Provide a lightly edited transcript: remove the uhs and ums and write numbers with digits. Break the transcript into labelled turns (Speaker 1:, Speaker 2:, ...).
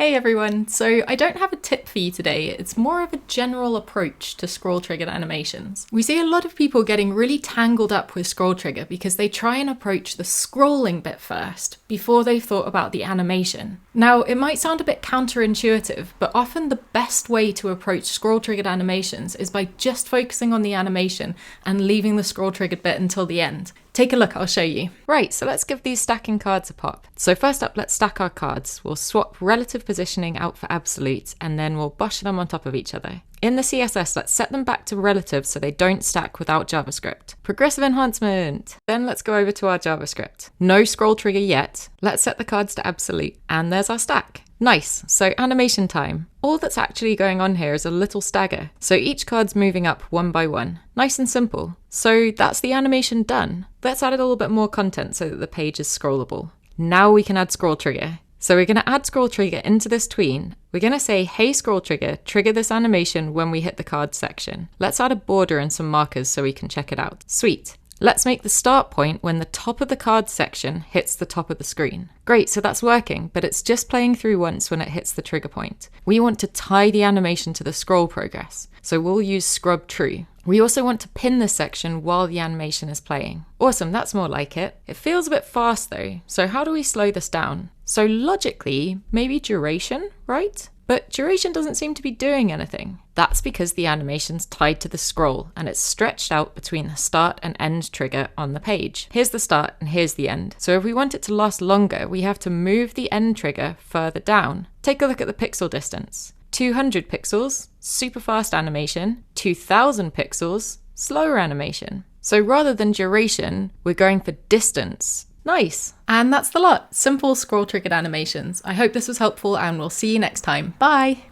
Speaker 1: Hey everyone, so I don't have a tip for you today, it's more of a general approach to scroll-triggered animations. We see a lot of people getting really tangled up with ScrollTrigger because they try and approach the scrolling bit first, before they've thought about the animation. Now, it might sound a bit counterintuitive, but often the best way to approach scroll-triggered animations is by just focusing on the animation and leaving the scroll-triggered bit until the end. Take a look, I'll show you. Right, so let's give these stacking cards a pop. So first up, let's stack our cards. We'll swap relative positioning out for absolute, and then we'll bush them on top of each other. In the CSS, let's set them back to relative so they don't stack without JavaScript. Progressive enhancement. Then let's go over to our JavaScript. No scroll trigger yet. Let's set the cards to absolute. And there's our stack. Nice, so animation time. All that's actually going on here is a little stagger. So each card's moving up one by one. Nice and simple. So that's the animation done. Let's add a little bit more content so that the page is scrollable. Now we can add scroll trigger. So we're going to add scroll trigger into this tween. We're going to say, hey scroll trigger, trigger this animation when we hit the card section. Let's add a border and some markers so we can check it out. Sweet. Let's make the start point when the top of the card section hits the top of the screen. Great, so that's working, but it's just playing through once when it hits the trigger point. We want to tie the animation to the scroll progress, so we'll use scrub true. We also want to pin this section while the animation is playing. Awesome, that's more like it. It feels a bit fast though, so how do we slow this down? So logically, maybe duration, right? But duration doesn't seem to be doing anything. That's because the animation's tied to the scroll and it's stretched out between the start and end trigger on the page. Here's the start and here's the end. So if we want it to last longer, we have to move the end trigger further down. Take a look at the pixel distance. 200 pixels, super fast animation. 2000 pixels, slower animation. So rather than duration, we're going for distance. Nice. And that's the lot. Simple scroll triggered animations. I hope this was helpful and we'll see you next time. Bye.